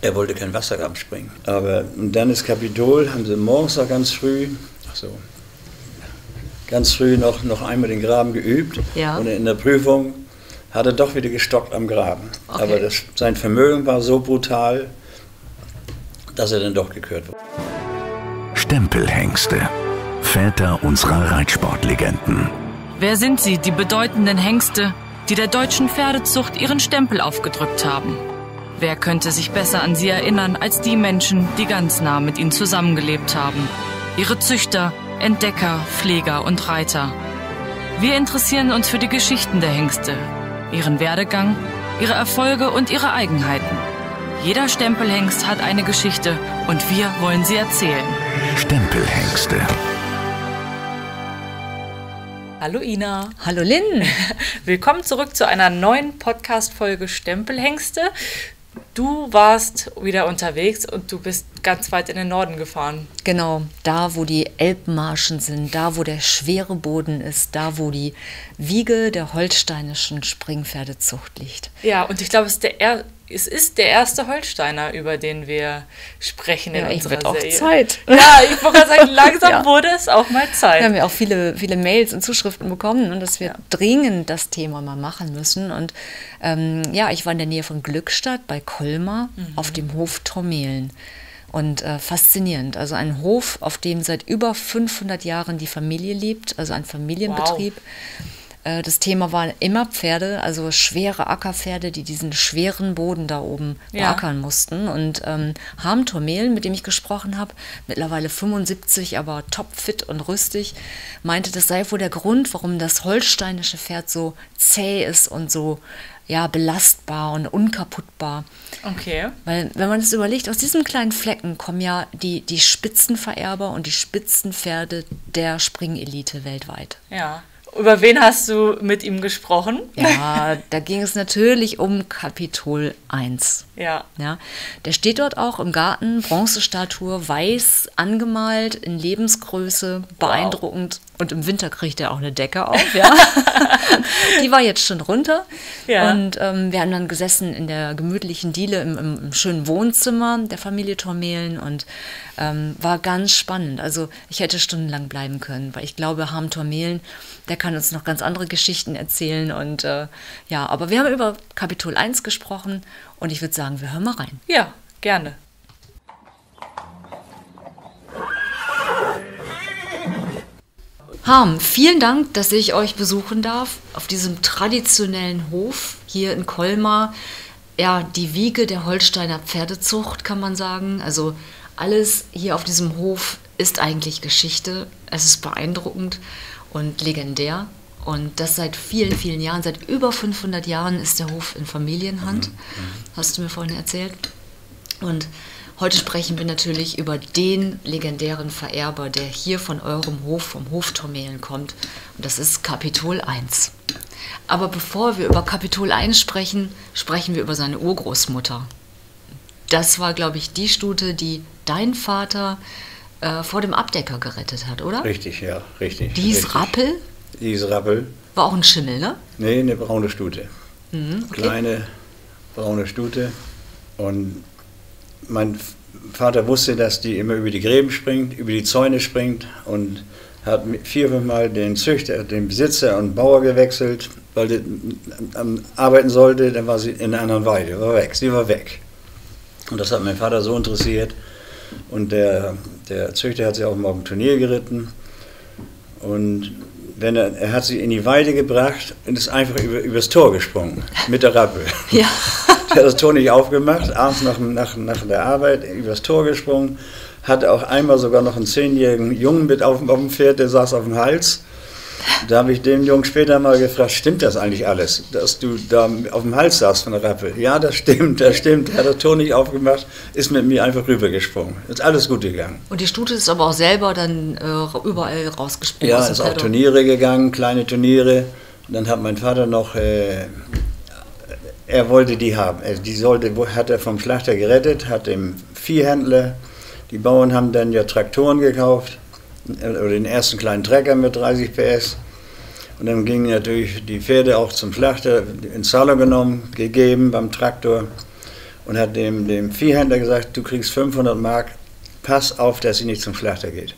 Er wollte kein Wassergraben springen. Aber dann ist Kapitol, haben sie morgens noch ganz früh, noch einmal den Graben geübt. Ja. Und in der Prüfung hat er doch wieder gestockt am Graben. Okay. Aber sein Vermögen war so brutal, dass er dann doch gekürt wurde. Stempelhengste, Väter unserer Reitsportlegenden. Wer sind sie, die bedeutenden Hengste, die der deutschen Pferdezucht ihren Stempel aufgedrückt haben? Wer könnte sich besser an sie erinnern als die Menschen, die ganz nah mit ihnen zusammengelebt haben? Ihre Züchter, Entdecker, Pfleger und Reiter. Wir interessieren uns für die Geschichten der Hengste, ihren Werdegang, ihre Erfolge und ihre Eigenheiten. Jeder Stempelhengst hat eine Geschichte und wir wollen sie erzählen. Stempelhengste. Hallo Ina. Hallo Lynn. Willkommen zurück zu einer neuen Podcast-Folge Stempelhengste. Du warst wieder unterwegs und du bist ganz weit in den Norden gefahren. Genau, da wo die Elbmarschen sind, da wo der schwere Boden ist, da wo die Wiege der holsteinischen Springpferdezucht liegt. Ja, und ich glaube, es ist der erste Holsteiner, über den wir sprechen in unserer wird auch Serie. Zeit. Ja, ich wollte gerade sagen, langsam Ja. wurde es auch mal Zeit. Wir haben ja auch viele Mails und Zuschriften bekommen, und dass wir dringend das Thema mal machen müssen. Und ich war in der Nähe von Glückstadt bei Colmar auf dem Hof Tormelen. Und faszinierend, also ein Hof, auf dem seit über 500 Jahren die Familie lebt, also ein Familienbetrieb. Wow. Das Thema waren immer Pferde, also schwere Ackerpferde, die diesen schweren Boden da oben beackern mussten. Und Harm Tormelen, mit dem ich gesprochen habe, mittlerweile 75, aber topfit und rüstig, meinte, das sei wohl der Grund, warum das holsteinische Pferd so zäh ist und so belastbar und unkaputtbar. Okay. Weil, wenn man es überlegt, aus diesen kleinen Flecken kommen ja die Spitzenvererber und die Spitzenpferde der Springelite weltweit. Ja. Über wen hast du mit ihm gesprochen? Ja, da ging es natürlich um Kapitol 1. Ja. Der steht dort auch im Garten, Bronzestatue, weiß angemalt, in Lebensgröße, beeindruckend. Wow. Und im Winter kriegt er auch eine Decke auf, ja. Die war jetzt schon runter. Ja. Und wir haben dann gesessen in der gemütlichen Diele im schönen Wohnzimmer der Familie Tormelen und war ganz spannend. Also ich hätte stundenlang bleiben können, weil ich glaube, Harm Tormelen, der kann uns noch ganz andere Geschichten erzählen. Und aber wir haben über Kapitol 1 gesprochen und ich würde sagen, wir hören mal rein. Ja, gerne. Harm, vielen Dank, dass ich euch besuchen darf auf diesem traditionellen Hof hier in Colmar. Ja, die Wiege der Holsteiner Pferdezucht, kann man sagen. Also alles hier auf diesem Hof ist eigentlich Geschichte. Es ist beeindruckend und legendär. Und das seit vielen, vielen Jahren, seit über 500 Jahren ist der Hof in Familienhand. Hast du mir vorhin erzählt. Und heute sprechen wir natürlich über den legendären Vererber, der hier von eurem Hof, vom Hof Tormelen kommt. Und das ist Kapitol 1. Aber bevor wir über Kapitol 1 sprechen, sprechen wir über seine Urgroßmutter. Das war, glaube ich, die Stute, die dein Vater vor dem Abdecker gerettet hat, oder? Richtig, ja, richtig. Die ist Rappel? Die ist Rappel. War auch ein Schimmel, ne? Nee, eine braune Stute. Okay. Kleine braune Stute. Und mein Vater wusste, dass die immer über die Gräben springt, über die Zäune springt und hat 4-5 Mal den Züchter, den Besitzer und Bauer gewechselt, weil die arbeiten sollte, dann war sie in einer anderen Weide, sie war weg. Und das hat mein Vater so interessiert. Und der Züchter hat sie auch mal auf dem Turnier geritten. Und er hat sie in die Weide gebracht und ist einfach übers Tor gesprungen mit der Rappel. Ja. Der hat das Tor nicht aufgemacht, abends nach der Arbeit übers Tor gesprungen, hatte auch einmal sogar noch einen 10-jährigen Jungen mit auf dem Pferd, der saß auf dem Hals. Da habe ich den Jungen später mal gefragt, stimmt das eigentlich alles, dass du da auf dem Hals saßt von der Rappel? Ja, das stimmt. Er hat das Tor nicht aufgemacht, ist mit mir einfach rübergesprungen. Ist alles gut gegangen. Und die Stute ist aber auch selber dann überall rausgesprungen? Ja, ist auf Turniere gegangen, kleine Turniere. Und dann hat mein Vater noch, er wollte die haben. Hat er vom Schlachter gerettet, hat dem Viehhändler, die Bauern haben dann ja Traktoren gekauft, oder den ersten kleinen Trecker mit 30 PS. Und dann gingen natürlich die Pferde auch zum Schlachter, in Zahlung genommen, gegeben beim Traktor und hat dem Viehhändler gesagt, du kriegst 500 Mark, pass auf, dass sie nicht zum Schlachter geht.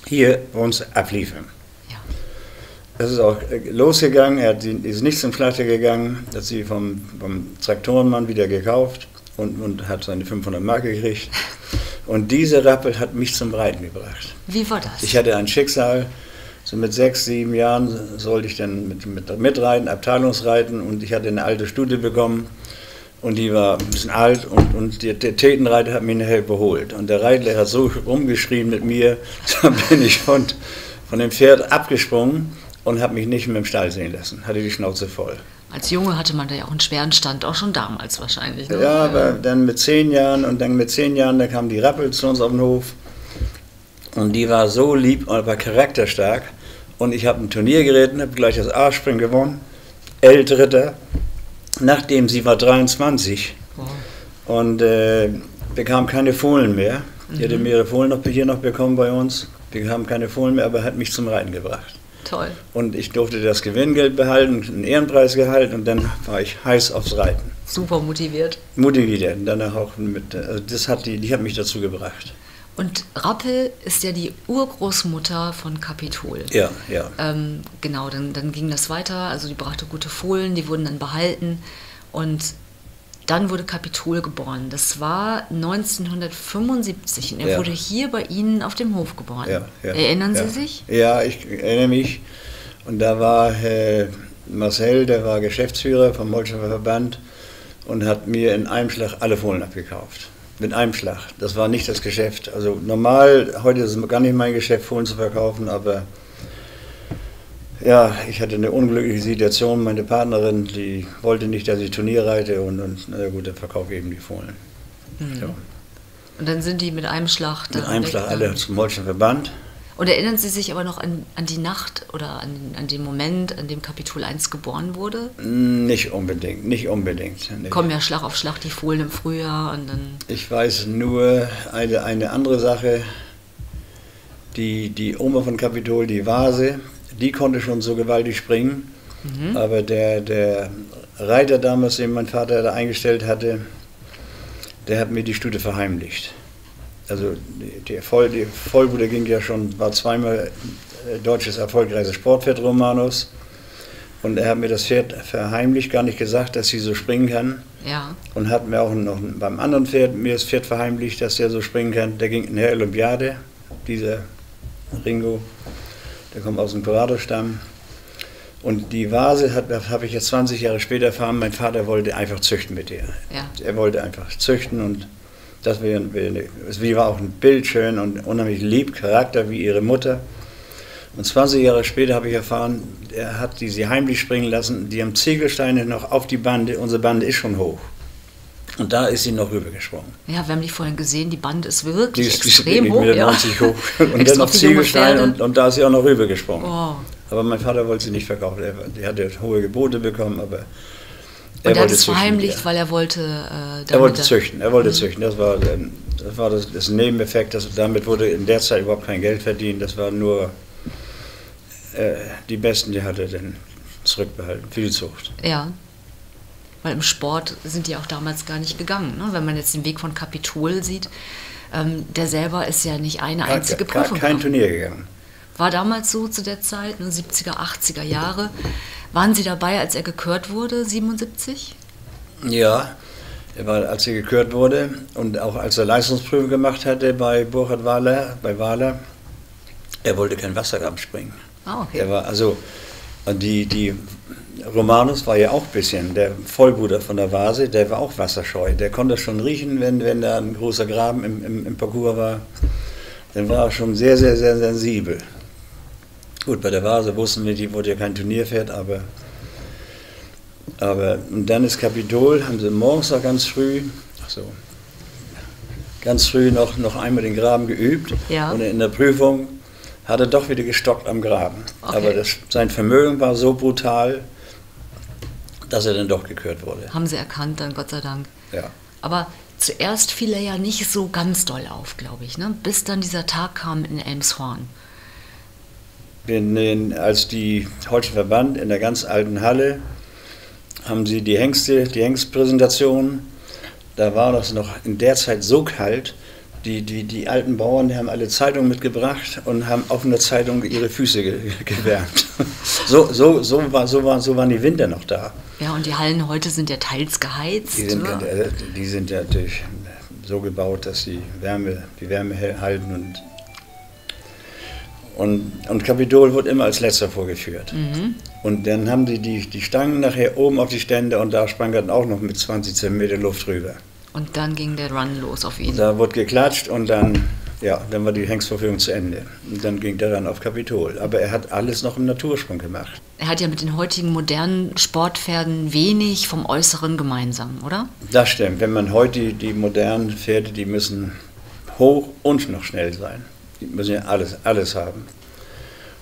Hier bei uns abliefern. Ja. Das ist auch losgegangen, ist nicht zum Schlachter gegangen, hat sie vom Traktorenmann wieder gekauft und hat seine 500 Mark gekriegt. Und diese Rappel hat mich zum Reiten gebracht. Wie war das? Ich hatte ein Schicksal. So mit 6, 7 Jahren sollte ich dann mitreiten, Abteilungsreiten, und ich hatte eine alte Stute bekommen und die war ein bisschen alt und der Tätenreiter hat mich nachher überholt. Und der Reitler hat so rumgeschrien mit mir, da bin ich von dem Pferd abgesprungen und habe mich nicht mehr im Stall sehen lassen, hatte die Schnauze voll. Als Junge hatte man da ja auch einen schweren Stand, auch schon damals wahrscheinlich. Ne? Ja, aber dann mit 10 Jahren da kam die Rappel zu uns auf den Hof und die war so lieb und war charakterstark. Und ich habe ein Turnier geritten, habe gleich das A-Springen gewonnen, L-Dritter, nachdem sie war 23 und bekam keine Fohlen mehr. Die hatte mehrere Fohlen hier noch bekommen bei uns, bekam keine Fohlen mehr, aber hat mich zum Reiten gebracht. Toll. Und ich durfte das Gewinngeld behalten, einen Ehrenpreis gehalten und dann war ich heiß aufs Reiten. Super motiviert. Motiviert, und danach auch also die hat mich dazu gebracht. Und Rappel ist ja die Urgroßmutter von Kapitol. Ja, ja. Genau, dann ging das weiter, also die brachte gute Fohlen, die wurden dann behalten und dann wurde Kapitol geboren. Das war 1975 und er wurde hier bei Ihnen auf dem Hof geboren. Ja, ja, Erinnern Sie sich? Ja, ich erinnere mich. Und da war Marcel, der war Geschäftsführer vom Holsteiner Verband und hat mir in einem Schlag alle Fohlen abgekauft. Mit einem Schlag. Das war nicht das Geschäft. Also normal, heute ist es gar nicht mein Geschäft, Fohlen zu verkaufen, aber ja, ich hatte eine unglückliche Situation. Meine Partnerin, die wollte nicht, dass ich Turnier reite und na gut, dann verkaufe ich eben die Fohlen. Mhm. Ja. Und dann sind die mit einem Schlag Mit einem Schlag alle zum Holsteiner Verband. Und erinnern Sie sich aber noch an die Nacht oder an den Moment, an dem Kapitol 1 geboren wurde? Nicht unbedingt, nicht unbedingt. Nicht. Kommen ja Schlag auf Schlag die Fohlen im Frühjahr und dann... Ich weiß nur eine andere Sache. Die Oma von Kapitol, die Vase, die konnte schon so gewaltig springen. Mhm. Aber der Reiter damals, den mein Vater da eingestellt hatte, der hat mir die Stute verheimlicht. Also die Vollbude war zweimal deutsches erfolgreiches Sportpferd Romanus und er hat mir das Pferd verheimlicht, gar nicht gesagt, dass sie so springen kann. Ja. Und hat mir auch noch beim anderen Pferd mir das Pferd verheimlicht, dass der so springen kann. Der ging in der Olympiade, dieser Ringo, der kommt aus dem Corrado-Stamm. Und die Vase habe ich jetzt 20 Jahre später erfahren, mein Vater wollte einfach züchten mit ihr. Ja. Er wollte einfach züchten und sie war auch ein Bild schön und unheimlich lieb, Charakter wie ihre Mutter. Und 20 Jahre später habe ich erfahren, er hat sie heimlich springen lassen, die haben Ziegelsteine noch auf die Bande, unsere Bande ist schon hoch. Und da ist sie noch rübergesprungen. Ja, wir haben die vorhin gesehen, die Bande ist wirklich extrem hoch. 90 hoch. Und dann noch Ziegelsteine und da ist sie auch noch rübergesprungen. Oh. Aber mein Vater wollte sie nicht verkaufen, er hatte hohe Gebote bekommen, aber... Und er hat es verheimlicht, weil er wollte... er wollte züchten. Das war das Nebeneffekt. Damit wurde in der Zeit überhaupt kein Geld verdient. Das waren nur die Besten, die hatte dann zurückbehalten für die Zucht. Ja, weil im Sport sind die auch damals gar nicht gegangen. Ne? Wenn man jetzt den Weg von Kapitol sieht, der selber ist ja nicht eine einzige Prüfung. Kein Turnier gegangen. War damals so zu der Zeit, 70er, 80er Jahre. Waren Sie dabei, als er gekürt wurde, 77? Ja, als er gekürt wurde und auch als er Leistungsprüfung gemacht hatte bei Burkhard Wahler, er wollte kein Wassergraben springen. Ah, okay. Er war, also, die Romanus war ja auch ein bisschen, der Vollbruder von der Vase, der war auch wasserscheu. Der konnte das schon riechen, wenn da ein großer Graben im Parcours war. Dann war er schon sehr, sehr, sehr sensibel. Gut, bei der Vase wussten wir, die wurde ja kein Turnierpferd, aber und dann ist Kapitol, haben sie morgens noch ganz früh noch einmal den Graben geübt. Ja. Und in der Prüfung hat er doch wieder gestockt am Graben. Okay. Aber sein Vermögen war so brutal, dass er dann doch gekürt wurde. Haben Sie erkannt, dann Gott sei Dank. Ja. Aber zuerst fiel er ja nicht so ganz doll auf, glaube ich, ne? Bis dann dieser Tag kam in Elmshorn. Als die Holstein Verband in der ganz alten Halle haben sie die Hengstpräsentation, da war das noch in der Zeit so kalt, die alten Bauern, die haben alle Zeitungen mitgebracht und haben auf einer Zeitung ihre Füße gewärmt. So waren die Winter noch da. Ja, und die Hallen heute sind ja teils geheizt. Die sind ja natürlich so gebaut, dass die Wärme halten und Kapitol wird immer als letzter vorgeführt. Und dann haben die Stangen nachher oben auf die Stände und da sprang dann auch noch mit 20 cm Luft rüber. Und dann ging der Run los auf ihn. Da wurde geklatscht und dann war die Hengstvorführung zu Ende. Und dann ging der Run auf Kapitol. Aber er hat alles noch im Natursprung gemacht. Er hat ja mit den heutigen modernen Sportpferden wenig vom Äußeren gemeinsam, oder? Das stimmt. Wenn man heute die modernen Pferde, die müssen hoch und noch schnell sein. Die müssen ja alles haben.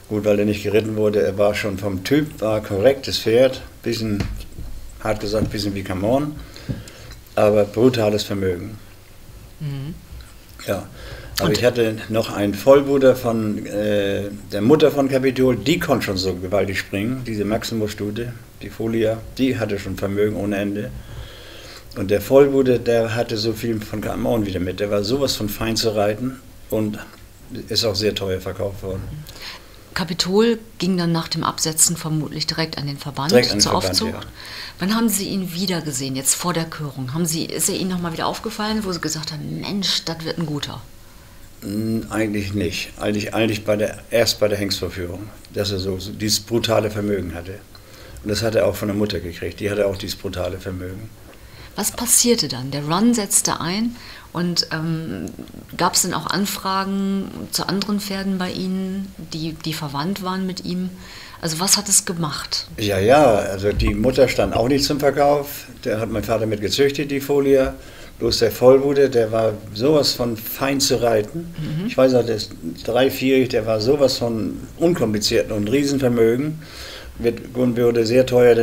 Gut, weil er nicht geritten wurde, er war schon vom Typ, war korrektes Pferd, bisschen, hart gesagt, bisschen wie Camon, aber brutales Vermögen. Ja, aber ich hatte noch einen Vollbruder von der Mutter von Kapitol, die konnte schon so gewaltig springen, diese Maximus-Stute, die Folia, die hatte schon Vermögen ohne Ende. Und der Vollbruder, der hatte so viel von Camon wieder mit, der war sowas von fein zu reiten und ist auch sehr teuer verkauft worden. Kapitol ging dann nach dem Absetzen vermutlich direkt an den Verband zur Aufzucht. Ja. Wann haben Sie ihn wieder gesehen, jetzt vor der Körung? Ist er Ihnen nochmal wieder aufgefallen, wo Sie gesagt haben, Mensch, das wird ein guter? Eigentlich nicht. Eigentlich erst bei der Hengstvorführung, dass er so dieses brutale Vermögen hatte. Und das hat er auch von der Mutter gekriegt, die hatte auch dieses brutale Vermögen. Was passierte dann? Der Run setzte ein und gab es denn auch Anfragen zu anderen Pferden bei Ihnen, die verwandt waren mit ihm? Also was hat es gemacht? Ja, also die Mutter stand auch nicht zum Verkauf. Der hat mein Vater mit gezüchtet, die Folie. Bloß der Vollbruder, der war sowas von fein zu reiten. Ich weiß auch, der ist 3-4-jährig, der war sowas von unkompliziert und Riesenvermögen. Wurde sehr teuer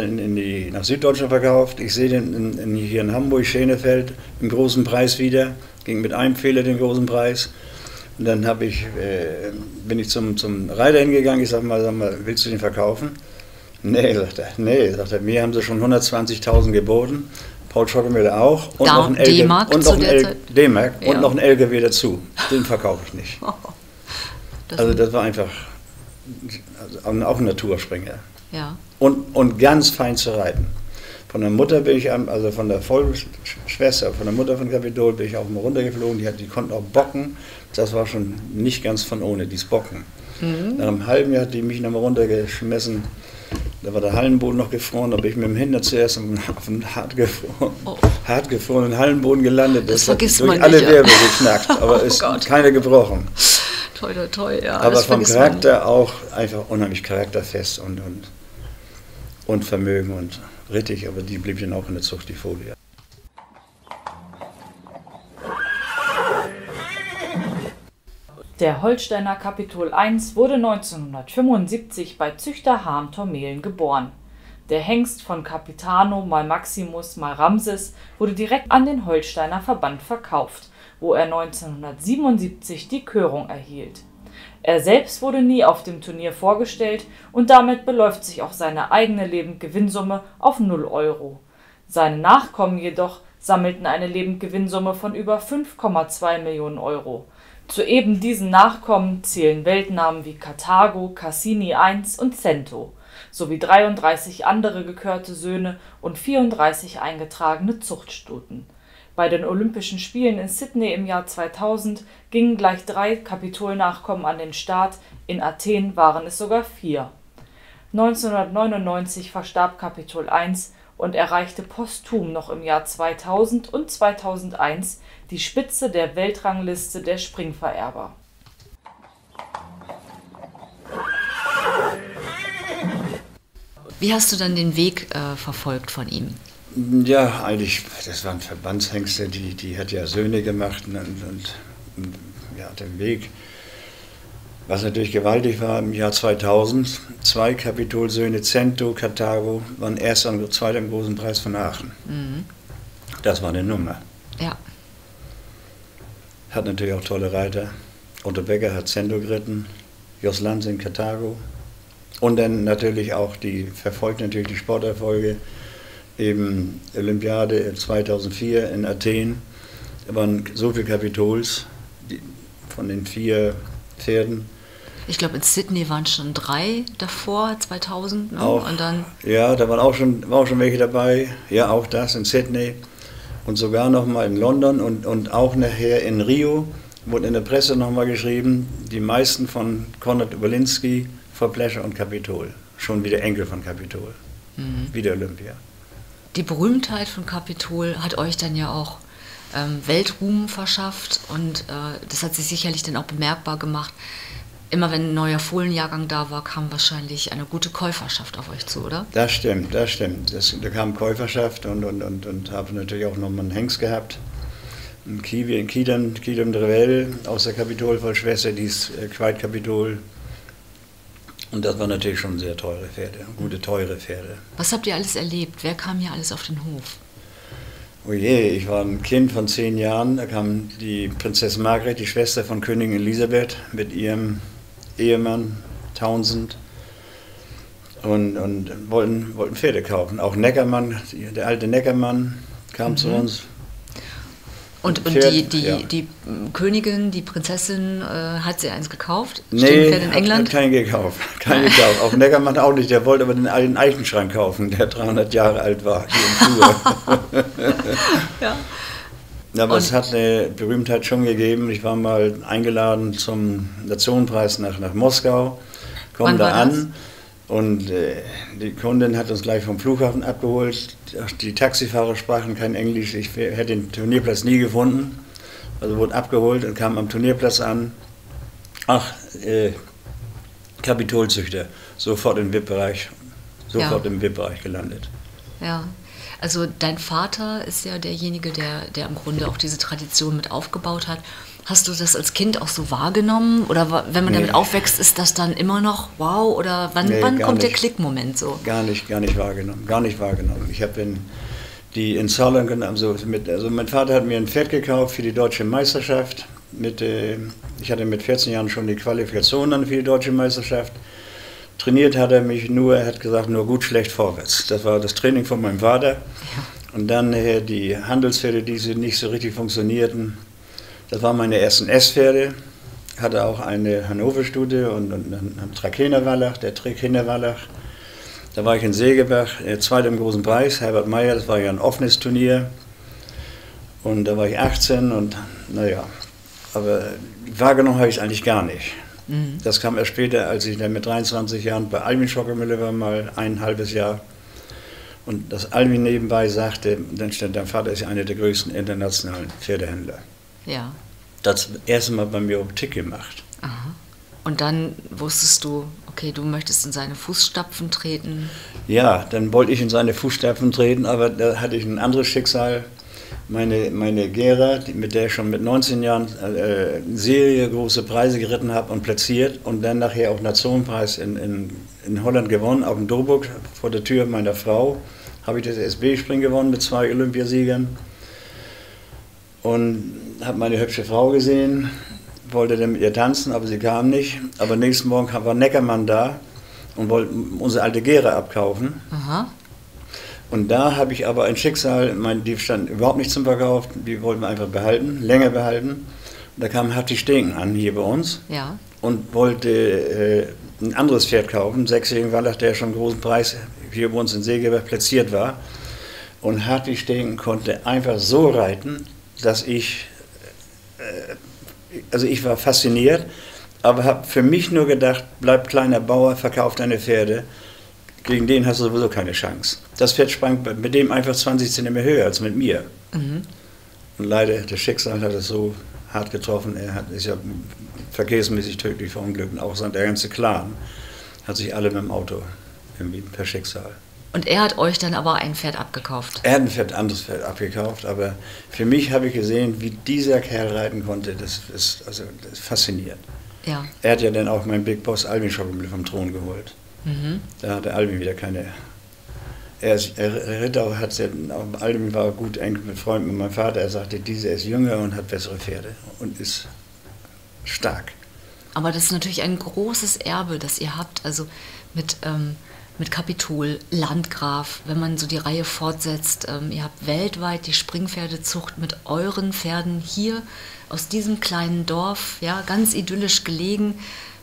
nach Süddeutschland verkauft. Ich sehe den hier in Hamburg, Schenefeld, im großen Preis wieder. Ging mit einem Fehler den großen Preis. Und dann bin ich zum Reiter hingegangen. Ich sag mal, willst du den verkaufen? Nee, sagt er. Mir haben sie schon 120.000 geboten. Paul Schockemüller auch. Und noch ein D-Mark und noch ein LKW dazu. Den verkaufe ich nicht. Also das war einfach auch ein Naturspringer. Ja. Und ganz fein zu reiten. Von der Mutter bin ich, also von der Vollschwester, von der Mutter von Kapitol bin ich auch mal runtergeflogen. Die konnten auch bocken. Das war schon nicht ganz von ohne, dieses Bocken. Nach einem halben Jahr hat die mich nochmal runtergeschmissen. Da war der Hallenboden noch gefroren, da bin ich mit dem Hintern zuerst auf einen hart gefrorenen Hallenboden gelandet. Das hat durch alle Wirbel geknackt, aber ist keiner gebrochen. Toi, ja. Aber vom Charakter auch einfach unheimlich charakterfest und Vermögen und rittig, aber die blieb dann auch in der Zucht, die Folie. Der Holsteiner Kapitol I wurde 1975 bei Züchter Hahn-Tormehlen geboren. Der Hengst von Capitano mal Maximus mal Ramses wurde direkt an den Holsteiner Verband verkauft, wo er 1977 die Körung erhielt. Er selbst wurde nie auf dem Turnier vorgestellt und damit beläuft sich auch seine eigene Lebendgewinnsumme auf 0 €. Seine Nachkommen jedoch sammelten eine Lebendgewinnsumme von über 5,2 Millionen €. Zu eben diesen Nachkommen zählen Weltnamen wie Karthago, Cassini I und Cento, sowie 33 andere gekörte Söhne und 34 eingetragene Zuchtstuten. Bei den Olympischen Spielen in Sydney im Jahr 2000 gingen gleich 3 Kapitol-Nachkommen an den Start, in Athen waren es sogar 4. 1999 verstarb Kapitol I und erreichte posthum noch im Jahr 2000 und 2001 die Spitze der Weltrangliste der Springvererber. Wie hast du dann den Weg verfolgt von ihm? Ja, eigentlich, das waren Verbandshengste, die hat ja Söhne gemacht und ja, den Weg. Was natürlich gewaltig war, im Jahr 2000, 2 Kapitolsöhne, Cento, Karthago, waren erster und zweiter im großen Preis von Aachen. Das war eine Nummer. Ja. Hat natürlich auch tolle Reiter. Otto Becker hat Cento geritten, Jos Lansing Karthago, Und dann natürlich auch verfolgt natürlich die Sporterfolge, eben Olympiade 2004 in Athen. Da waren so viele Kapitols von den 4 Pferden. Ich glaube, in Sydney waren schon 3 davor, 2000. Ne? Auch, und dann ja, da waren auch schon welche dabei. Ja, auch das in Sydney. Und sogar noch mal in London und auch nachher in Rio. Wurde in der Presse nochmal geschrieben, die meisten von Konrad Oberlinski, Verblecher und Kapitol. Schon wieder Enkel von Kapitol. Wieder Olympia. die Berühmtheit von Kapitol hat euch dann ja auch Weltruhm verschafft und das hat sich sicherlich dann auch bemerkbar gemacht. Immer wenn ein neuer Fohlenjahrgang da war, kam wahrscheinlich eine gute Käuferschaft auf euch zu, oder? Das stimmt, das stimmt. Da kam Käuferschaft und habe natürlich auch nochmal einen Hengst gehabt. Ein Kiwi in Quidam de Revel aus der Kapitol-Vollschwester, die ist Queit-Kapitol. Und das waren natürlich schon sehr teure Pferde, gute, teure Pferde. Was habt ihr alles erlebt? Wer kam hier alles auf den Hof? Oh je, ich war ein Kind von 10 Jahren, da kam die Prinzessin Margret, die Schwester von Königin Elisabeth, mit ihrem Ehemann Townsend und wollten Pferde kaufen. Auch Neckermann, der alte Neckermann kam zu uns. Und Pferd, die Königin, die Prinzessin, hat sie eins gekauft? Nee, Stehen Pferde in England? hat keinen gekauft. Keinen gekauft. Auch Neckermann auch nicht, der wollte aber den alten Eichenschrank kaufen, der 300 Jahre alt war, hier im Flur. Ja. Aber es hat eine Berühmtheit schon gegeben. Ich war mal eingeladen zum Nationenpreis nach Moskau, komme da an und die Kundin hat uns gleich vom Flughafen abgeholt. Die Taxifahrer sprachen kein Englisch, ich hätte den Turnierplatz nie gefunden. Also wurde abgeholt und kam am Turnierplatz an. Ach, Kapitolzüchter, sofort im VIP-Bereich, im VIP-Bereich gelandet. Ja. Also dein Vater ist ja derjenige, der im Grunde auch diese Tradition mit aufgebaut hat. Hast du das als Kind auch so wahrgenommen? Oder wenn man damit aufwächst, ist das dann immer noch wow? Oder wann kommt der Klickmoment so? Gar nicht wahrgenommen. Ich habe in Saarland, also mein Vater hat mir ein Pferd gekauft für die deutsche Meisterschaft. Ich hatte mit 14 Jahren schon die Qualifikation dann für die deutsche Meisterschaft. Trainiert hat er mich nur, er hat gesagt, nur gut, schlecht, vorwärts. Das war das Training von meinem Vater. Ja. Und dann die Handelspferde, die nicht so richtig funktionierten. Das waren meine ersten S-Pferde. Hatte auch eine Hannover-Stute und einen Trakehner-Wallach, der Trakehner-Wallach. Da war ich in Segebach, Zweiter im großen Preis, Herbert Meyer, das war ja ein offenes Turnier. Und da war ich 18 und naja, aber wahrgenommen habe ich es eigentlich gar nicht. Das kam erst später, als ich dann mit 23 Jahren bei Albin Schockemüller war, mal ein halbes Jahr. Und das Albin nebenbei sagte, dann stand dein Vater ist ja einer der größten internationalen Pferdehändler. Ja. Das erste Mal bei mir auf den Tick gemacht. Aha. Und dann wusstest du, okay, du möchtest in seine Fußstapfen treten? Ja, dann wollte ich in seine Fußstapfen treten, aber da hatte ich ein anderes Schicksal. Meine Gera, mit der ich schon mit 19 Jahren Serie große Preise geritten habe und platziert und dann nachher auch Nationenpreis in Holland gewonnen, auf dem Doburg vor der Tür meiner Frau, habe ich das SB-Springen gewonnen mit 2 Olympiasiegern und habe meine hübsche Frau gesehen, wollte dann mit ihr tanzen, aber sie kam nicht. Aber nächsten Morgen war Neckermann da und wollte unsere alte Gera abkaufen. Aha. Und da habe ich aber ein Schicksal, die standen überhaupt nicht zum Verkauf, die wollten wir einfach behalten, länger behalten. Und da kam Hatti Stegen an hier bei uns und wollte ein anderes Pferd kaufen, 6-jährigen Wallach, der schon einen großen Preis hier bei uns in Segeberg platziert war. Und Hatti Stegen konnte einfach so reiten, dass ich war fasziniert, aber habe für mich nur gedacht, bleib kleiner Bauer, verkauf deine Pferde. Gegen den hast du sowieso keine Chance. Das Pferd sprang mit dem einfach 20 cm höher als mit mir. Mhm. Und leider, das Schicksal hat es so hart getroffen. Ist ja verkehrsmäßig tödlich verunglückt. Auch der ganze Clan hat sich alle mit dem Auto irgendwie per Schicksal. Und er hat euch dann aber ein Pferd abgekauft? Er hat ein anderes Pferd abgekauft, aber für mich habe ich gesehen, wie dieser Kerl reiten konnte. Das ist faszinierend. Ja. Er hat ja dann auch meinen Big Boss Albin Schockemüller vom Thron geholt. Mhm. Da hatte Albin wieder keine. Albin war gut eng befreundet mit meinem Vater. Er sagte, dieser ist jünger und hat bessere Pferde und ist stark. Aber das ist natürlich ein großes Erbe, das ihr habt. Also mit Kapitol, Landgraf, wenn man so die Reihe fortsetzt. Ihr habt weltweit die Springpferdezucht mit euren Pferden hier aus diesem kleinen Dorf, ja, ganz idyllisch gelegen,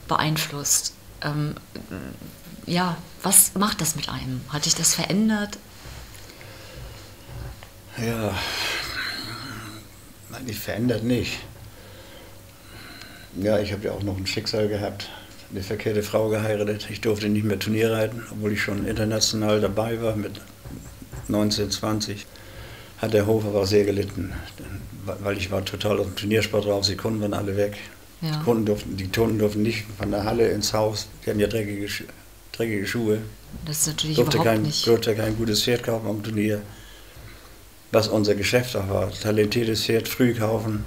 beeinflusst. Ja, was macht das mit einem? Hat dich das verändert? Ja, eigentlich verändert nicht. Ja, ich habe ja auch noch ein Schicksal gehabt, eine verkehrte Frau geheiratet. Ich durfte nicht mehr Turnier reiten, obwohl ich schon international dabei war mit 19, 20. Hat der Hof aber auch sehr gelitten, weil ich war total aus dem Turniersport raus, die Kunden waren alle weg. Ja. Die Kunden durften nicht von der Halle ins Haus, die hatten ja dreckige Schuhe. Das ist natürlich Durfte überhaupt kein gutes Pferd kaufen am Turnier. Was unser Geschäft auch war, talentiertes Pferd früh kaufen,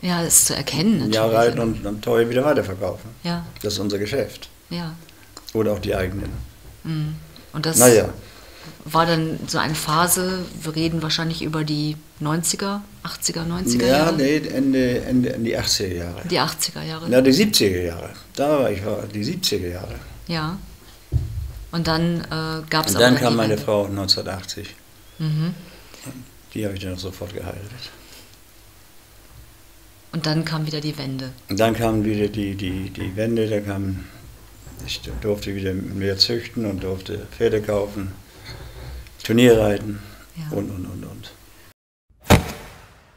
Ja, das ist zu erkennen ein natürlich. Jahr reiten und dann teuer wieder weiterverkaufen. Ja, Das ist unser Geschäft. ja. Oder auch die eigenen. Und das Naja, war dann so eine Phase, wir reden wahrscheinlich über die 90er, 80er, 90er ja, Jahre? nee, Ende die 80er Jahre. Die 80er Jahre. Ja, die 70er Jahre. Da war ich, die 70er Jahre. Ja. Und dann gab es Und dann kam meine Frau 1980. Die habe ich dann auch sofort geheiratet. Und dann kam wieder die Wende. Und dann kam wieder die Wende, ich durfte wieder mehr züchten und durfte Pferde kaufen, Turnier reiten Ja. und.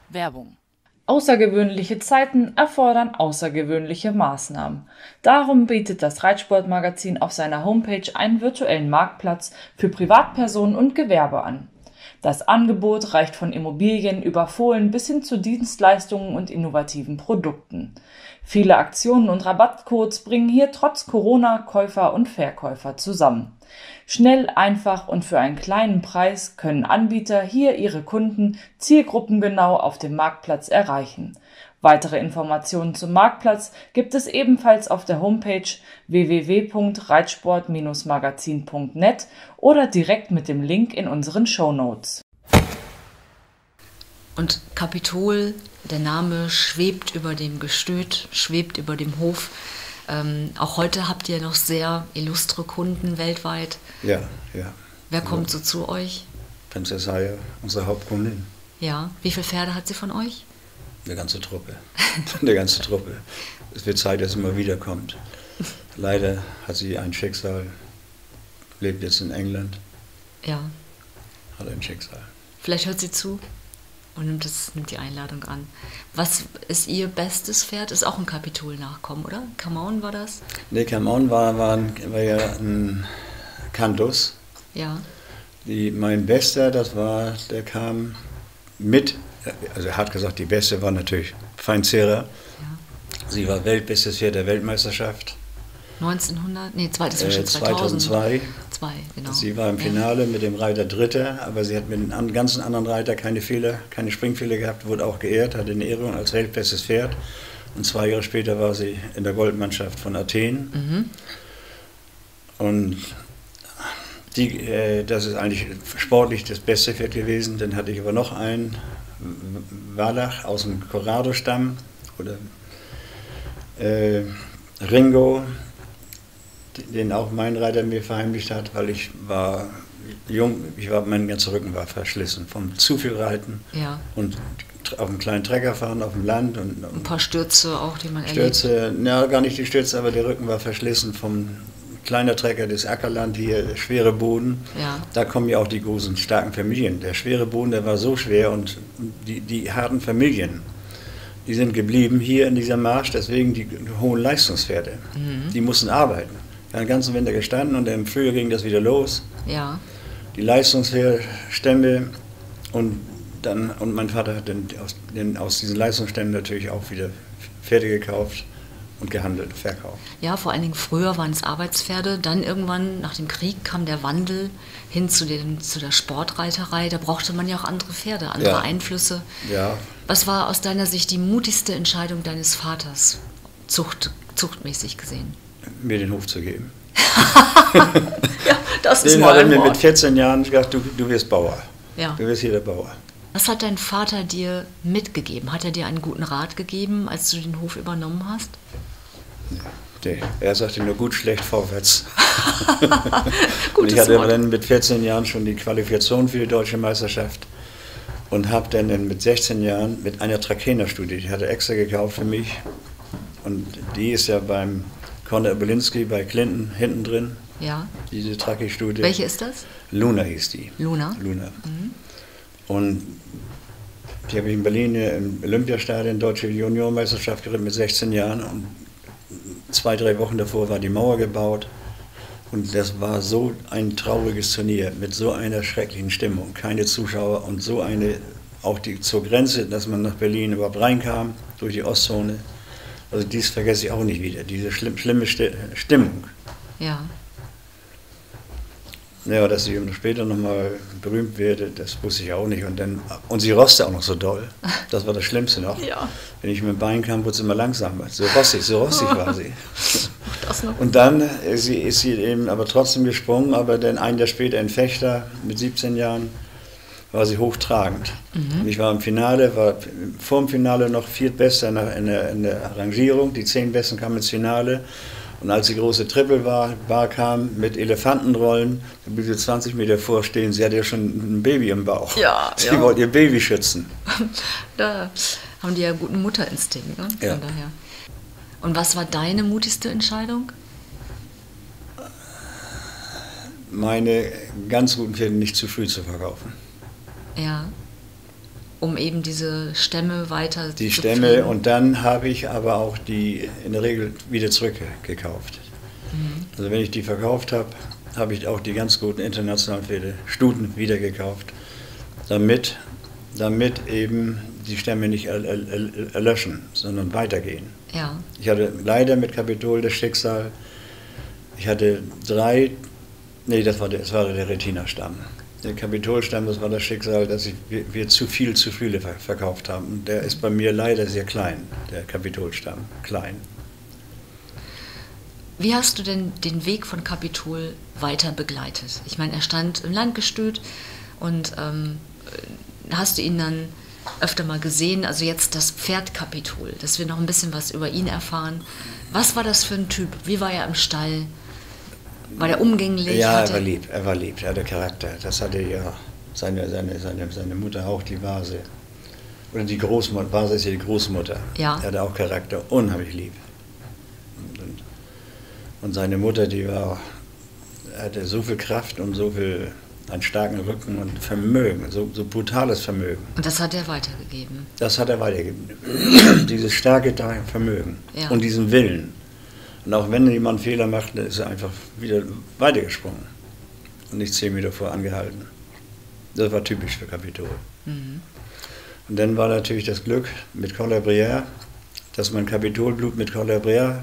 Werbung. Außergewöhnliche Zeiten erfordern außergewöhnliche Maßnahmen. Darum bietet das Reitsportmagazin auf seiner Homepage einen virtuellen Marktplatz für Privatpersonen und Gewerbe an. Das Angebot reicht von Immobilien über Fohlen bis hin zu Dienstleistungen und innovativen Produkten. Viele Aktionen und Rabattcodes bringen hier trotz Corona Käufer und Verkäufer zusammen. Schnell, einfach und für einen kleinen Preis können Anbieter hier ihre Kunden zielgruppengenau auf dem Marktplatz erreichen. Weitere Informationen zum Marktplatz gibt es ebenfalls auf der Homepage www.reitsport-magazin.net oder direkt mit dem Link in unseren Shownotes. Und Kapitol, der Name schwebt über dem Gestüt, schwebt über dem Hof. Auch heute habt ihr noch sehr illustre Kunden weltweit. Ja. Wer kommt so zu euch? Prinzessin Aya, unsere Hauptkundin. Ja. Wie viele Pferde hat sie von euch? Eine ganze Truppe. Eine ganze Truppe. Es wird Zeit, dass sie mal wiederkommt. Leider hat sie ein Schicksal, lebt jetzt in England, Ja. hat ein Schicksal. Vielleicht hört sie zu und nimmt die Einladung an. Was ist ihr bestes Pferd? Ist auch ein Kapitol-Nachkommen, oder? Come war das? Nee, Come On war ja ein Cantus. Ja. Mein Bester, der kam mit, also er hat gesagt, die Beste war natürlich Feinzera. Ja. Sie war weltbestes Pferd der Weltmeisterschaft. 2000. Genau. 2002. Genau. Sie war im Finale mit dem Reiter Dritter, aber sie hat mit den ganzen anderen Reitern keine Springfehler gehabt, wurde auch geehrt, hatte eine Ehrung als weltbestes Pferd. Und 2 Jahre später war sie in der Goldmannschaft von Athen. Und das ist eigentlich sportlich das beste Pferd gewesen. Dann hatte ich aber noch einen, Wallach aus dem Corrado-Stamm, oder Ringo, den auch mein Reiter mir verheimlicht hat, weil ich war jung, mein ganzer Rücken war verschlissen vom zu viel Reiten und auf einem kleinen Trecker fahren auf dem Land. Und ein paar Stürze auch, die man erlebt. Stürze, gar nicht die Stürze, aber der Rücken war verschlissen vom kleiner Trecker, das Ackerland hier, der schwere Boden. Ja. Da kommen ja auch die großen, starken Familien. Der schwere Boden, der war so schwer und die harten Familien, die sind geblieben hier in dieser Marsch, deswegen die hohen Leistungspferde. Die mussten arbeiten. Den ganzen Winter gestanden und im Frühjahr ging das wieder los. Ja. Die Leistungsstämme und mein Vater hat aus diesen Leistungsstämmen natürlich auch wieder Pferde gekauft und gehandelt, verkauft. Ja, vor allen Dingen früher waren es Arbeitspferde, dann irgendwann nach dem Krieg kam der Wandel hin zu der Sportreiterei. Da brauchte man ja auch andere Pferde, andere Einflüsse. Ja. Was war aus deiner Sicht die mutigste Entscheidung deines Vaters, zuchtmäßig gesehen? Mir den Hof zu geben. Ja, das ist Den mal hat er ein mir Wort. mit 14 Jahren gesagt, du wirst Bauer. Ja. Du wirst hier der Bauer. Was hat dein Vater dir mitgegeben? Hat er dir einen guten Rat gegeben, als du den Hof übernommen hast? Nee, er sagte nur gut, schlecht, vorwärts. Und Gutes ich hatte Wort. dann mit 14 Jahren schon die Qualifikation für die deutsche Meisterschaft und habe dann mit 16 Jahren mit einer Trakehner studiert. Die hatte extra gekauft für mich und die ist ja beim Konrad Obolinski bei Clinton hinten drin, Ja. diese Trake-Studie. Welche ist das? Luna hieß die. Luna? Luna. Und die habe ich in Berlin im Olympiastadion Deutsche Juniormeisterschaft geritten mit 16 Jahren und 2-3 Wochen davor war die Mauer gebaut und das war so ein trauriges Turnier mit so einer schrecklichen Stimmung, keine Zuschauer und so eine, auch die zur Grenze, dass man nach Berlin überhaupt reinkam, durch die Ostzone. Also dies vergesse ich auch nicht wieder, diese schlimme Stimmung. Ja. Ja, dass ich später nochmal berühmt werde, das wusste ich auch nicht. Und sie roste auch noch so doll. Das war das Schlimmste noch. Ja. Wenn ich mit dem Bein kam, wurde es immer langsamer. So rostig war sie. Das noch. Und dann ist sie eben aber trotzdem gesprungen, aber dann ein Jahr später in Fechter, mit 17 Jahren, war sie hochtragend. Und ich war im Finale, war vor dem Finale noch viertbester in der Rangierung. Die 10 Besten kamen ins Finale. Und als die große Triple-Bar kam mit Elefantenrollen, da blieb sie 20 Meter vorstehen, sie hatte ja schon ein Baby im Bauch. Ja, Sie ja. wollte ihr Baby schützen. Da haben die ja guten Mutterinstinkt, ne? Ja. Von daher. Und was war deine mutigste Entscheidung? Meine ganz guten Pferde nicht zu früh zu verkaufen. Ja. Um eben diese Stämme weiter Die zu Stämme pflegen. und dann habe ich aber auch die in der Regel wieder zurückgekauft. Also wenn ich die verkauft habe, habe ich auch die ganz guten internationalen Pferde, Stuten, wieder gekauft, damit eben die Stämme nicht erlöschen, sondern weitergehen. Ja. Ich hatte leider mit Capitol das Schicksal, ich hatte das war der Retina-Stamm. Der Kapitolstamm, das war das Schicksal, dass wir zu früh verkauft haben. Und der ist bei mir leider sehr klein, der Kapitolstamm, klein. Wie hast du denn den Weg von Capitol weiter begleitet? Ich meine, er stand im Landgestüt und hast du ihn dann öfter mal gesehen? Also jetzt das Pferd Capitol, dass wir noch ein bisschen was über ihn erfahren. Was war das für ein Typ? Wie war er im Stall? War der umgänglich? Ja, er war lieb, er hatte Charakter. Das hatte ja seine Mutter auch, die Vase. Oder die Großmutter, Vase ist ja die Großmutter. Ja. Er hatte auch Charakter, unheimlich lieb. Und seine Mutter, hatte so viel Kraft und so viel, einen starken Rücken und Vermögen, so brutales Vermögen. Und das hat er weitergegeben. Das hat er weitergegeben. Dieses starke Vermögen Ja. und diesen Willen. Und auch wenn jemand einen Fehler macht, dann ist er einfach wieder weitergesprungen und nicht 10 Meter vor angehalten. Das war typisch für Capitol. Und dann war natürlich das Glück mit Collabrière, dass man Capitolblut mit Collabrière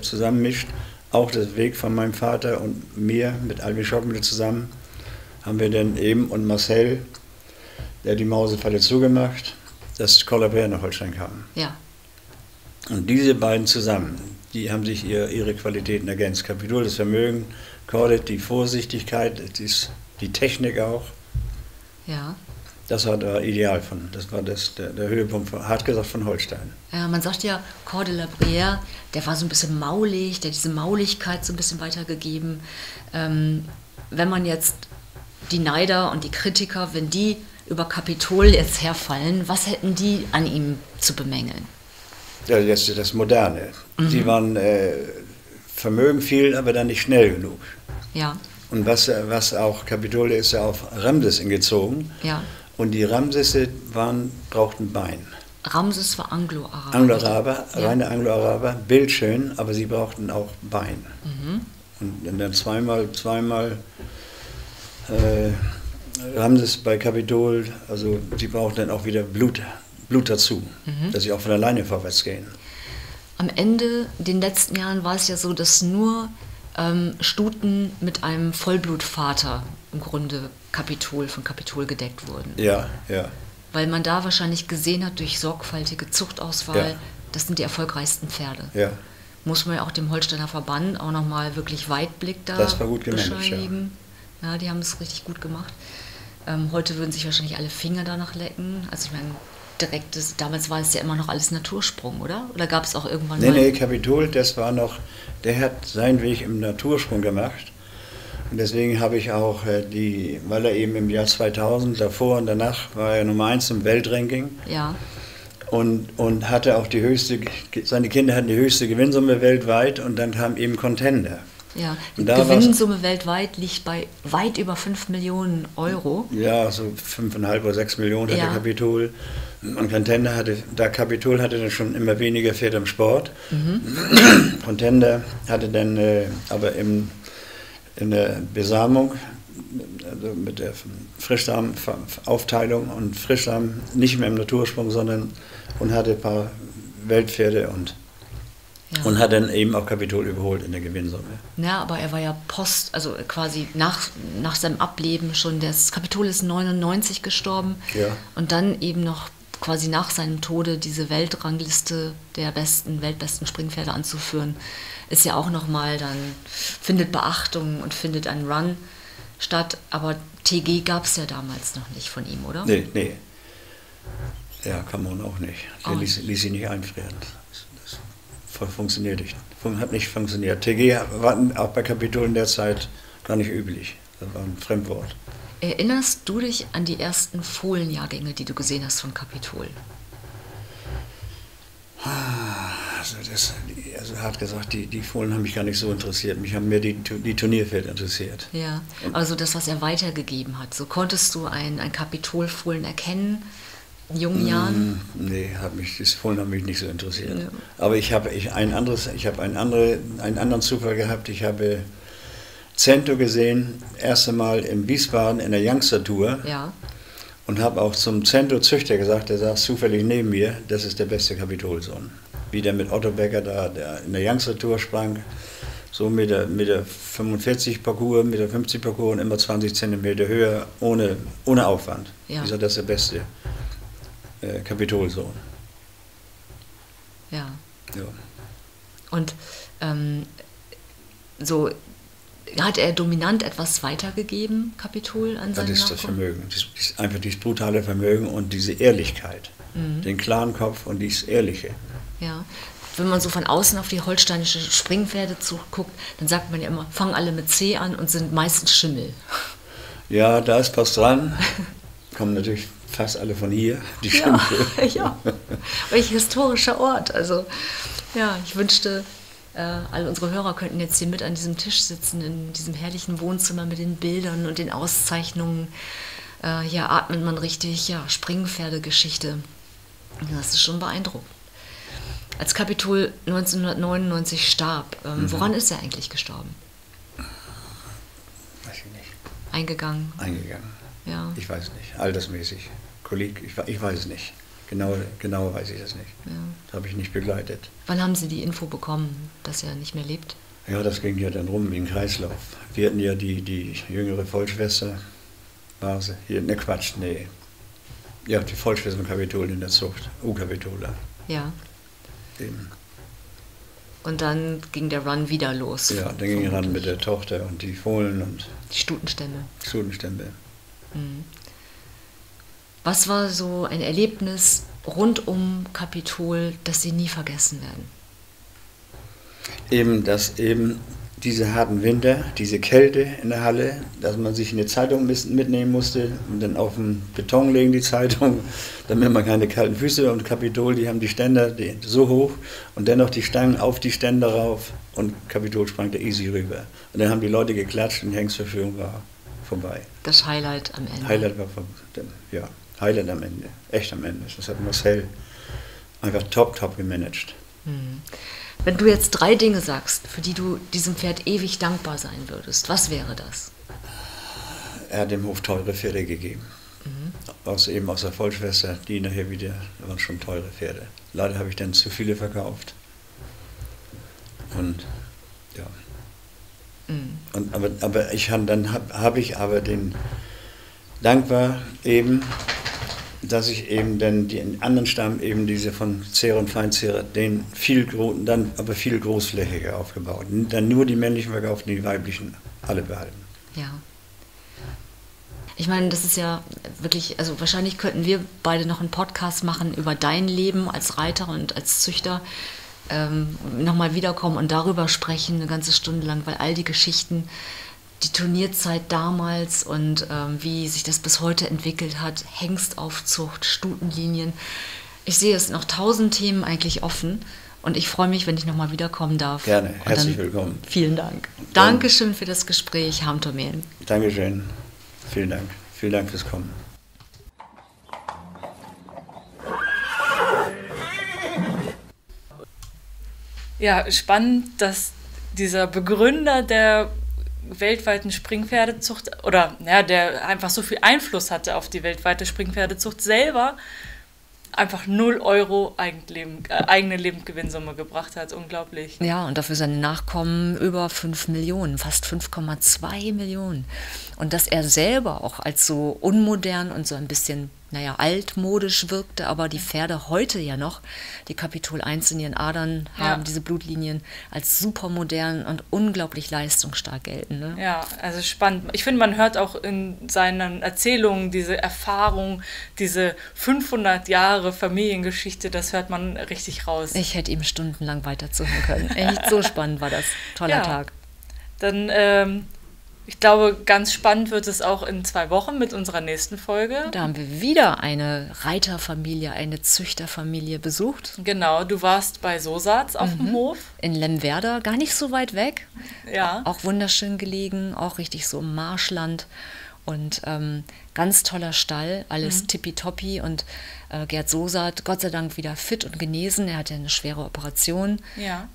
zusammenmischt. Auch das Weg von meinem Vater und mir mit Albin Schockmüller zusammen haben wir dann eben und Marcel, der die Mausefalle zugemacht, dass Collabrière nach Holstein kam. Ja. Und diese beiden zusammen, die haben sich ihre Qualitäten ergänzt. Capitol, das Vermögen, Cordet, die Vorsichtigkeit, die Technik auch. Ja. Das war der Ideal das war der Höhepunkt, hart gesagt, von Holstein. Ja, man sagt ja, Cor de la Brière, der war so ein bisschen maulig, der hat diese Mauligkeit so ein bisschen weitergegeben. Wenn man jetzt die Neider und die Kritiker, wenn die über Capitol jetzt herfallen, was hätten die an ihm zu bemängeln? Ja, jetzt das Moderne. Die waren Vermögen viel, aber dann nicht schnell genug. Ja. Und was auch, Capitol ist ja auf Ramses gezogen. Ja. Und die Ramsesse brauchten Bein. Ramses war Anglo-Araber. Anglo-Araber, Ja. reine Anglo-Araber, bildschön, aber sie brauchten auch Bein. Und dann zweimal Ramses bei Capitol, also sie brauchten dann auch wieder Blut dazu, dass sie auch von alleine vorwärts gehen. Am Ende, den letzten Jahren, war es ja so, dass nur Stuten mit einem Vollblutvater im Grunde von Capitol gedeckt wurden. Ja, ja. Weil man da wahrscheinlich gesehen hat, durch sorgfältige Zuchtauswahl, Ja. das sind die erfolgreichsten Pferde. Ja. Muss man ja auch dem Holsteiner Verband auch nochmal wirklich Weitblick da Das war gut gemanagt, bescheinigen. Ja, die haben es richtig gut gemacht. Heute würden sich wahrscheinlich alle Finger danach lecken. Also ich meine, direktes, damals war es ja immer noch alles Natursprung, oder? Oder gab es auch irgendwann Nee, mal... nee, Capitol, das war noch, der hat seinen Weg im Natursprung gemacht. Und deswegen habe ich auch weil er eben im Jahr 2000, davor und danach, war er Nummer 1 im Weltranking. Ja. Und hatte auch seine Kinder hatten die höchste Gewinnsumme weltweit und dann kam eben Contender. Ja, die Und da Gewinnsumme weltweit liegt bei weit über 5 Millionen Euro. Ja, so 5,5 oder 6 Millionen hatte Ja. Capitol. Und Contender Capitol hatte dann schon immer weniger Pferde im Sport. Contender hatte dann aber in der Besamung, also mit der Frischsamenaufteilung und Frischsamen nicht mehr im Natursprung, und hatte ein paar Weltpferde und hat dann eben auch Capitol überholt in der Gewinnsumme. Ja, aber er war ja also quasi nach seinem Ableben schon, das Capitol ist 99 gestorben. Ja. Und dann eben noch quasi nach seinem Tode diese Weltrangliste der weltbesten Springpferde anzuführen, ist ja auch nochmal dann, findet Beachtung und findet einen Run statt. Aber TG gab es ja damals noch nicht von ihm, oder? Nee. Ja, kann man auch nicht. Der ließ sie nicht einfrieren. Das funktioniert nicht. Hat nicht funktioniert. TG war auch bei Capitol in der Zeit gar nicht üblich. Das war ein Fremdwort. Erinnerst du dich an die ersten Fohlenjahrgänge, die du gesehen hast von Capitol? Also hart gesagt, die Fohlen haben mich gar nicht so interessiert. Mich haben mehr die Turnierpferde interessiert. Ja, also das, was er weitergegeben hat. So konntest du ein Capitol-Fohlen erkennen in jungen Jahren? Nee, die Fohlen haben mich nicht so interessiert. Ja. Aber ich habe einen anderen Zufall gehabt. Ich habe Cento gesehen, erste Mal in Wiesbaden in der Youngster-Tour. Ja. Und habe auch zum Cento-Züchter gesagt, der saß zufällig neben mir, das ist der beste Capitol-Sohn. Wie der mit Otto Becker da der in der Youngster-Tour sprang, so mit der 45 Parcours, mit der 50 Parcours und immer 20 Zentimeter höher, ohne Aufwand. Ja. Ich sage, das ist der beste Capitol-Sohn. Ja. Ja. Und so hat er dominant etwas weitergegeben, Capitol, an seinen Das ist das Vermögen. Einfach dieses brutale Vermögen und diese Ehrlichkeit. Den klaren Kopf und dieses Ehrliche. Ja. Wenn man so von außen auf die holsteinische Springpferde guckt, dann sagt man ja immer, fangen alle mit C an und sind meistens Schimmel. Ja, da ist was dran. Kommen natürlich fast alle von hier, die Schimmel. Ja, welch historischer Ort. Also, ja, ich wünschte, alle unsere Hörer könnten jetzt hier mit an diesem Tisch sitzen, in diesem herrlichen Wohnzimmer mit den Bildern und den Auszeichnungen. Hier atmet man richtig, Springpferdegeschichte. Das ist schon beeindruckend. Als Capitol 1999 starb, woran ist er eigentlich gestorben? Weiß ich nicht. Eingegangen? Eingegangen. Ja. Ich weiß nicht. Altersmäßig. Kolik, ich weiß es nicht. Genau weiß ich das nicht. Ja. Das habe ich nicht begleitet. Wann haben Sie die Info bekommen, dass er nicht mehr lebt? Ja, das ging ja dann rum wie ein Kreislauf. Wir hatten ja die jüngere Vollschwester, war sie hier, ne Quatsch, nee. Ja, die Vollschwester von Capitol in der Zucht, U-Capitola. Ja. Eben. Und dann ging der Run wieder los. Ja, dann ging er ran mit der Tochter und die Fohlen und die Stutenstämme. Mhm. Was war so ein Erlebnis rund um Capitol, das Sie nie vergessen werden? Dass diese harten Winter, diese Kälte in der Halle, dass man sich eine Zeitung mitnehmen musste und dann auf den Beton legen die Zeitung, damit man keine kalten Füße, und Capitol, die haben die Ständer so hoch und dennoch die Stangen auf die Ständer rauf und Capitol sprang da easy rüber. Und dann haben die Leute geklatscht und die Hengstverführung war vorbei. Das Highlight am Ende. Highlight am Ende, echt am Ende. Das hat Marcel einfach top gemanagt. Wenn du jetzt 3 Dinge sagst, für die du diesem Pferd ewig dankbar sein würdest, was wäre das? Er hat dem Hof teure Pferde gegeben. Aus der Vollschwester, die nachher wieder, waren schon teure Pferde. Leider habe ich dann zu viele verkauft. Und ja. Aber den dankbar eben, dass ich eben dann den anderen Stamm, eben diese von Zehrer und Feinzehrer, den viel großflächiger aufgebaut. Dann nur die männlichen verkauft, die weiblichen alle behalten. Ja. Ich meine, das ist ja wirklich, also wahrscheinlich könnten wir beide noch einen Podcast machen über dein Leben als Reiter und als Züchter, nochmal wiederkommen und darüber sprechen, eine ganze Stunde lang, weil all die Geschichten, die Turnierzeit damals und wie sich das bis heute entwickelt hat, Hengstaufzucht, Stutenlinien. Ich sehe es noch 1000 Themen eigentlich offen und ich freue mich, wenn ich nochmal wiederkommen darf. Gerne, herzlich willkommen. Vielen Dank. Dankeschön für das Gespräch, Harm Tomelen. Dankeschön, vielen Dank. Vielen Dank fürs Kommen. Ja, spannend, dass dieser Begründer der weltweiten Springpferdezucht oder ja, der einfach so viel Einfluss hatte auf die weltweite Springpferdezucht, selber einfach 0 Euro eigene Lebensgewinnsumme gebracht hat. Unglaublich. Ja, und dafür seine Nachkommen über 5 Millionen, fast 5,2 Millionen. Und dass er selber auch als so unmodern und so ein bisschen, naja, altmodisch wirkte, aber die Pferde heute ja noch, die Kapitol 1 in ihren Adern haben, diese Blutlinien, als supermodern und unglaublich leistungsstark gelten. Ne? Ja, also spannend. Ich finde, man hört auch in seinen Erzählungen diese Erfahrung, diese 500 Jahre Familiengeschichte, das hört man richtig raus. Ich hätte ihm stundenlang weiter zuhören können. Echt so spannend war das. Toller Tag. Dann ich glaube, ganz spannend wird es auch in 2 Wochen mit unserer nächsten Folge. Da haben wir wieder eine Reiterfamilie, eine Züchterfamilie besucht. Genau, du warst bei Sosatz auf dem Hof. In Lemwerder, gar nicht so weit weg. Ja. Auch wunderschön gelegen, auch richtig so im Marschland. Und ganz toller Stall, alles tippitoppi. Und Gerd Sosat, Gott sei Dank wieder fit und genesen. Er hatte eine schwere Operation,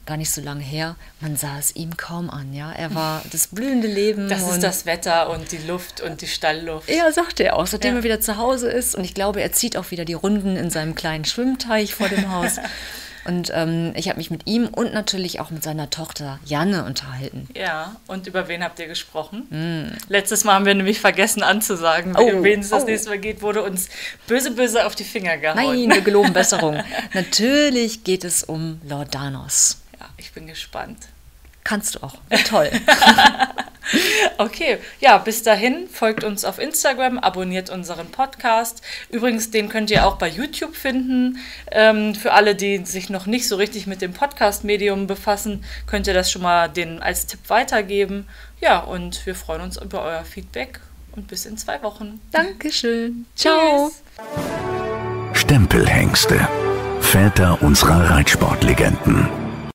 gar nicht so lange her. Man sah es ihm kaum an. Ja? Er war das blühende Leben. Das ist das Wetter und die Luft und die Stallluft. Ja, sagte er auch, seitdem er wieder zu Hause ist. Und ich glaube, er zieht auch wieder die Runden in seinem kleinen Schwimmteich vor dem Haus. Und ich habe mich mit ihm und natürlich auch mit seiner Tochter Janne unterhalten. Ja, und über wen habt ihr gesprochen? Letztes Mal haben wir nämlich vergessen anzusagen, wen es das nächste Mal geht, wurde uns böse auf die Finger gehauen. Nein, wir geloben Besserung. Natürlich geht es um Lordanos. Ja, ich bin gespannt. Kannst du auch. Toll. Okay, ja, bis dahin folgt uns auf Instagram, abonniert unseren Podcast. Übrigens, den könnt ihr auch bei YouTube finden. Für alle, die sich noch nicht so richtig mit dem Podcast-Medium befassen, könnt ihr das schon mal denen als Tipp weitergeben. Ja, und wir freuen uns über euer Feedback und bis in 2 Wochen. Dankeschön. Ciao. Stempelhengste. Väter unserer Reitsportlegenden.